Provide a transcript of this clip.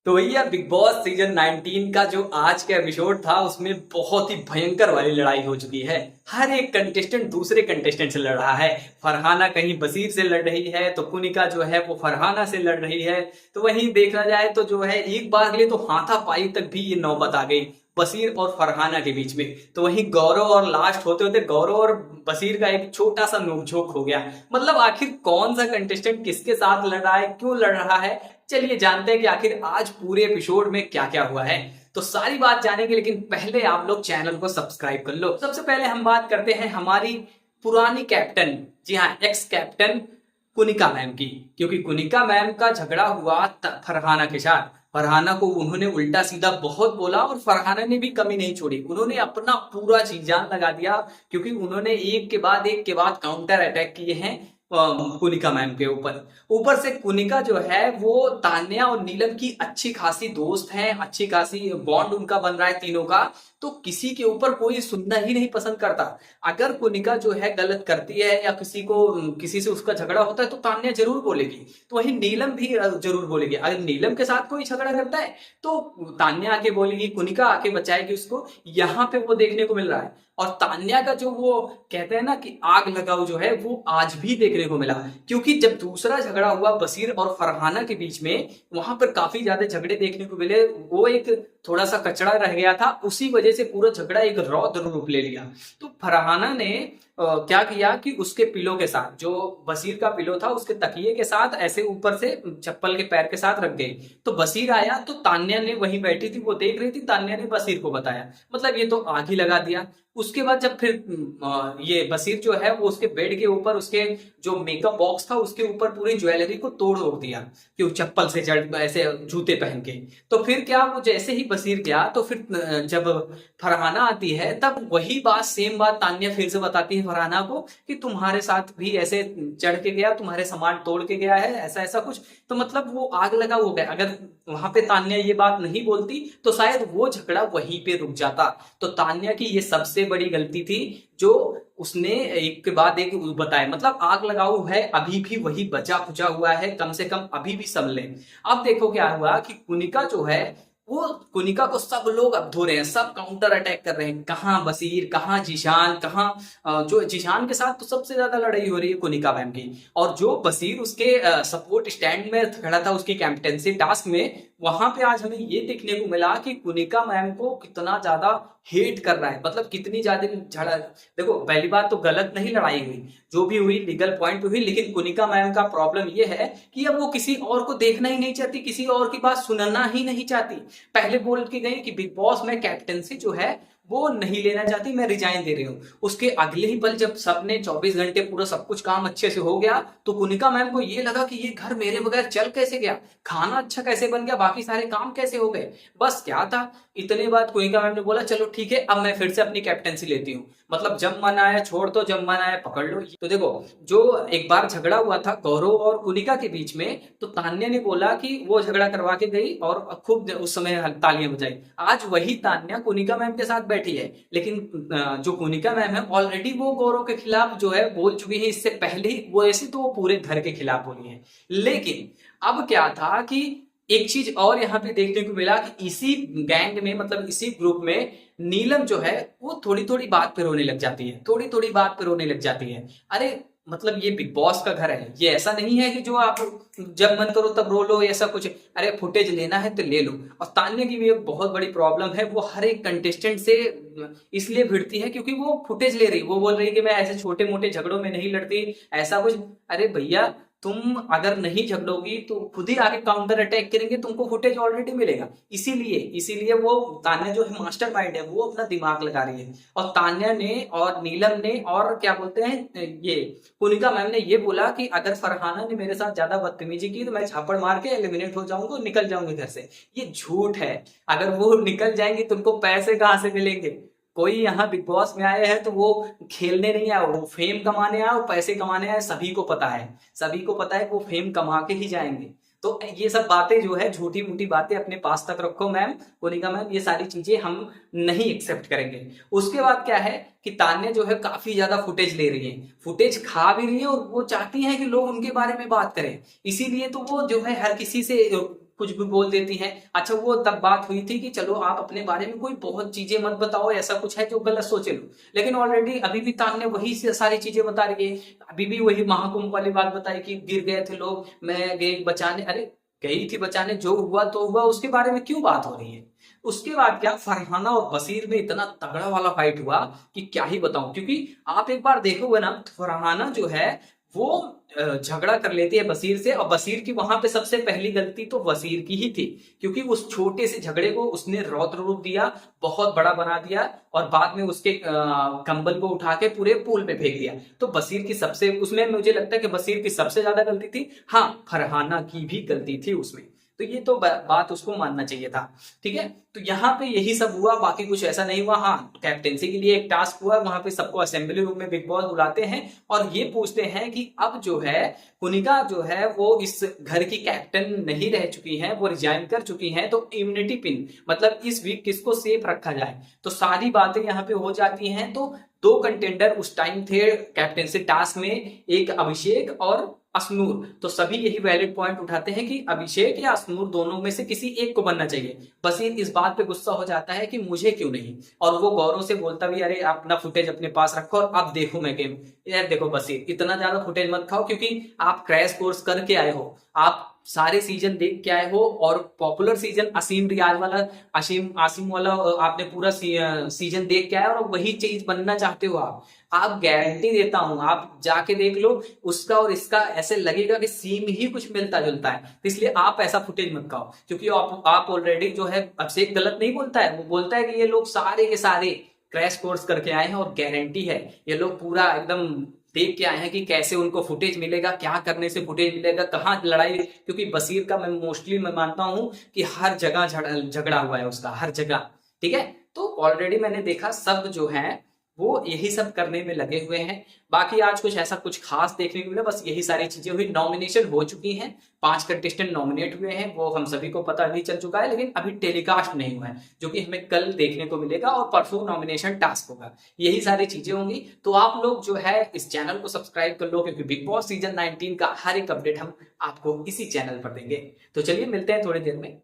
तो भैया big boss season 19 का जो आज का एपिसोड था उसमें बहुत ही भयंकर वाली लड़ाई हो चुकी है। हर एक कंटेस्टेंट दूसरे कंटेस्टेंट से लड़ रहा है। फरहाना कहीं बसीर से लड़ रही है तो कुनिका जो है वो फरहाना से लड़ रही है। तो वहीं देखा जाए तो जो है एक बार के लिए तो हाथापाई तक भी ये नौबत आ गई बसीर और फरहाना के बीच में। तो वहीं गौरव और लास्ट होते होते गौरव और बसीर का एक छोटा सा नोकझोंक हो गया। मतलब आखिर कौन सा कंटेस्टेंट किसके साथ लड़ रहा है, क्यों लड़ रहा है, चलिए जानते हैं कि आखिर आज पूरे एपिसोड में क्या क्या हुआ है। तो सारी बात जानेंगे, लेकिन पहले आप लोग चैनल को सब्सक्राइब कर लो। सबसे पहले हम बात करते हैं हमारी पुरानी कैप्टन, जी हाँ एक्स कैप्टन कुनिका मैम की। क्योंकि कुनिका मैम का झगड़ा हुआ फरहाना के साथ। फरहाना को उन्होंने उल्टा सीधा बहुत बोला और फरहाना ने भी कमी नहीं छोड़ी। उन्होंने अपना पूरा जी जान लगा दिया क्योंकि उन्होंने एक के बाद काउंटर अटैक किए हैं कुनिका मैम के ऊपर। ऊपर से कुनिका जो है वो तान्या और नीलम की अच्छी खासी दोस्त हैं, अच्छी खासी बॉन्ड उनका बन रहा है तीनों का। तो किसी के ऊपर कोई सुनना ही नहीं पसंद करता। अगर कुनिका जो है गलत करती है या किसी से उसका झगड़ा होता है तो तान्या जरूर बोलेगी। तो वही नीलम भी जरूर बोलेगी। अगर नीलम के साथ कोई झगड़ा करता है तो तान्या आके बोलेगी, कुनिका आके बचाएगी उसको। यहाँ पे वो देखने को मिल रहा है। और तान्या का जो वो कहते हैं ना कि आग लगाओ जो है वो आज भी देखने को मिला। क्योंकि जब दूसरा झगड़ा हुआ बसीर और फरहाना के बीच में, वहां पर काफी ज्यादा झगड़े देखने को मिले। वो एक थोड़ा सा कचड़ा रह गया था, उसी वजह से पूरा झगड़ा एक रौद्र रूप ले लिया। तो फरहाना ने क्या किया कि उसके पिलो के साथ, जो बसीर का पिलो था उसके तकिए के साथ ऐसे ऊपर से चप्पल के पैर के साथ रख गई। तो बसीर आया तो तान्या ने वहीं बैठी थी, वो देख रही थी। तान्या ने बसीर को बताया, मतलब ये तो आग ही लगा दिया। उसके बाद जब फिर ये बसीर जो है वो उसके बेड के ऊपर उसके जो मेकअप बॉक्स था उसके ऊपर पूरी ज्वेलरी को तोड़ दिया, क्यों चप्पल से जड़ ऐसे जूते पहन के। तो फिर क्या, वो जैसे ही बसीर गया तो फिर जब फरहाना आती है तब वही बात, सेम बात तान्या फिर से बताती है फरहाना को कि तुम्हारे साथ भी ऐसे चढ़ के गया, तुम्हारे सामान तोड़ के गया है, ऐसा ऐसा कुछ। तो मतलब वो आग लगा हो गया। अगर वहां पे तान्या ये बात नहीं बोलती तो शायद वो झगड़ा वहीं पे रुक जाता। तो तान्या की ये सबसे बड़ी गलती थी जो उसने एक के बाद एक बताया। मतलब आग लगाऊ है, अभी भी वही बचा खुचा हुआ है, कम से कम अभी भी संभले। अब देखो क्या हुआ कि कुनिका जो है वो, कुनिका को सब लोग अब धो रहे हैं, सब काउंटर अटैक कर रहे हैं। कहाँ बसीर, कहाँ जीशान, कहाँ जो जीशान के साथ तो सबसे ज्यादा लड़ाई हो रही है कुनिका मैम की। और जो बसीर उसके सपोर्ट स्टैंड में खड़ा था उसकी कैप्टेंसी टास्क में, वहां पे आज हमें ये देखने को मिला कि कुनिका मैम को कितना ज्यादा हेट कर रहा है। मतलब कितनी ज्यादा झड़ा। देखो पहली बात तो गलत नहीं लड़ाई हुई, जो भी हुई लीगल पॉइंट पे हुई। लेकिन कुनिका मैम का प्रॉब्लम ये है कि अब वो किसी और को देखना ही नहीं चाहती, किसी और की बात सुनना ही नहीं चाहती। पहले बोल के गई कि बिग बॉस में कैप्टेंसी जो है वो नहीं लेना चाहती, मैं रिजाइन दे रही हूँ। उसके अगले ही पल जब सबने 24 घंटे पूरा सब कुछ काम अच्छे से हो गया तो कुनिका मैम को ये लगा कि ये घर मेरे बगैर चल कैसे गया, खाना अच्छा कैसे बन गया, बाकी सारे काम कैसे हो गए। बस क्या था, इतने बाद कुनिका मैम ने बोला चलो ठीक है अब मैं फिर से अपनी कैप्टेंसी लेती हूँ। मतलब जब मन आया छोड़ दो, जब मन आया पकड़ लो। तो देखो जो एक बार झगड़ा हुआ था गौरव और कुनिका के बीच में, तो तान्या ने बोला कि वो झगड़ा करवा के गई और खूब उस समय तालियां बजाई। आज वही तान्या कुनिका मैम के साथ बैठी है। लेकिन जो कुनिका मैम है ऑलरेडी वो गौरव के खिलाफ जो है बोल चुकी है, इससे पहले ही वो ऐसे तो वो पूरे घर के खिलाफ बोली है। लेकिन अब क्या था कि एक चीज और यहाँ पे देखने को मिला कि इसी गैंग में, मतलब इसी ग्रुप में नीलम जो है वो थोड़ी थोड़ी बात पे रोने लग जाती है, थोड़ी थोड़ी बात पे रोने लग जाती है। अरे मतलब ये बिग बॉस का घर है, ये ऐसा नहीं है कि जो आप जब मन करो तब रो लो, ऐसा कुछ। अरे फुटेज लेना है तो ले लो। और तान्या की भी एक बहुत बड़ी प्रॉब्लम है, वो हर एक कंटेस्टेंट से इसलिए भिड़ती है क्योंकि वो फुटेज ले रही, वो बोल रही कि मैं ऐसे छोटे मोटे झगड़ों में नहीं लड़ती, ऐसा कुछ। अरे भैया तुम अगर नहीं झगड़ोगी तो खुद ही आगे काउंटर अटैक करेंगे, तुमको फुटेज ऑलरेडी मिलेगा। इसीलिए इसीलिए वो तान्या जो है मास्टर माइंड है, वो अपना दिमाग लगा रही है। और तान्या ने और नीलम ने और क्या बोलते हैं ये कुनिका मैम ने ये बोला कि अगर फरहाना ने मेरे साथ ज्यादा बदतमीजी की तो मैं झापड़ मार के एलिमिनेट हो जाऊंगा, निकल जाऊंगी घर से। ये झूठ है। अगर वो निकल जाएंगे तुमको पैसे कहाँ से मिलेंगे। कोई यहाँ बिग बॉस में आए हैं तो वो खेलने नहीं आए, वो फेम कमाने आए, वो पैसे कमाने आए। सभी को पता है, सभी को पता है वो फेम कमा के ही जाएंगे। तो ये सब बातें जो है झूठी मूठी बातें अपने पास तक रखो मैम, कोनिका मैम, ये सारी चीजें हम नहीं एक्सेप्ट करेंगे। उसके बाद क्या है कि तान्या जो है काफी ज्यादा फुटेज ले रही है, फुटेज खा भी रही है और वो चाहती है कि लोग उनके बारे में बात करें। इसीलिए तो वो जो है हर किसी से कुछ भी बोल देती हैं। अच्छा वो तब बात हुई थी कि चलो आप अपने बारे में कोई बहुत चीजें मत बताओ, ऐसा कुछ है जो गलत सोचे लो, लेकिन ऑलरेडी अभी भी तान ने वही सारी चीजें बता रही है। अभी भी वही महाकुंभ वाली बात बताई कि गिर गए थे लोग, मैं गई बचाने। अरे गई थी बचाने, जो हुआ तो हुआ, उसके बारे में क्यों बात हो रही है। उसके बाद क्या फरहाना और बसीर में इतना तगड़ा वाला फाइट हुआ कि क्या ही बताऊं। क्योंकि आप एक बार देखोगे ना, फरहाना जो है वो झगड़ा कर लेती है बसीर से, और बसीर की वहां पे सबसे पहली गलती तो बसीर की ही थी, क्योंकि उस छोटे से झगड़े को उसने रौद्र रूप दिया, बहुत बड़ा बना दिया, और बाद में उसके कंबल को उठा के पूरे पूल में फेंक दिया। तो बसीर की सबसे, उसमें मुझे लगता है कि बसीर की सबसे ज्यादा गलती थी। हाँ, फरहाना की भी गलती थी उसमें, तो ये तो बात उसको मानना चाहिए था। ठीक है, तो यहाँ पे यही सब हुआ, बाकी कुछ ऐसा नहीं हुआ। हाँ, कैप्टेंसी के लिए एक टास्क हुआ, वहां पे सबको असेंबली रूम में बिग बॉस बुलाते हैं और ये पूछते हैं कि अब जो है कुनिका जो है वो इस घर की कैप्टन नहीं रह चुकी हैं, वो रिजाइन कर चुकी हैं, तो इम्यूनिटी पिन मतलब इस वीक किसको सेफ रखा जाए। तो सारी बातें यहाँ पे हो जाती हैं। तो दो कंटेंडर उस टाइम थे कैप्टेंसी टास्क में, एक अभिषेक और अश्नूर। तो सभी यही वैलिड पॉइंट उठाते हैं कि अभिषेक या अश्नूर दोनों में से किसी एक को बनना चाहिए। बसीर इस बात पे गुस्सा हो जाता है कि मुझे क्यों नहीं, और वो गौरव से बोलता भी अरे अपना फुटेज अपने पास रखो और अब देखो मैं गेम। यार देखो बसीर, इतना ज्यादा फुटेज मत खाओ, क्योंकि आप क्रैश कोर्स करके आए हो, आप सारे सीजन देख के आए हो, और पॉपुलर सीजन असीम रियाज वाला, आसिम वाला आपने पूरा सीजन देख के आए और वही चीज बनना चाहते हो आप गारंटी देता हूं, आप जाके देख लो, उसका और इसका ऐसे लगेगा कि सेम ही कुछ मिलता जुलता है। तो इसलिए आप ऐसा फुटेज मत खाओ, क्योंकि आप ऑलरेडी जो है, अभिषेक गलत नहीं बोलता है, वो बोलता है कि ये लोग सारे के सारे क्रैश कोर्स करके आए हैं और गारंटी है ये लोग पूरा एकदम देख के आए हैं कि कैसे उनको फुटेज मिलेगा, क्या करने से फुटेज मिलेगा, कहाँ लड़ाई। क्योंकि बसीर का मैं मानता हूं कि हर जगह झगड़ा हुआ है उसका, हर जगह। ठीक है, तो ऑलरेडी मैंने देखा सब जो है वो यही सब करने में लगे हुए हैं। बाकी आज कुछ ऐसा कुछ खास देखने को मिला, बस यही सारी चीजें हुई। नॉमिनेशन हो चुकी हैं, 5 कंटेस्टेंट नॉमिनेट हुए हैं, वो हम सभी को पता भी चल चुका है, लेकिन अभी टेलीकास्ट नहीं हुआ है, जो कि हमें कल देखने को मिलेगा, और परसों नॉमिनेशन टास्क होगा। यही सारी चीजें होंगी। तो आप लोग जो है इस चैनल को सब्सक्राइब कर लो, क्योंकि बिग बॉस सीजन 19 का हर एक अपडेट हम आपको इसी चैनल पर देंगे। तो चलिए मिलते हैं थोड़ी देर में।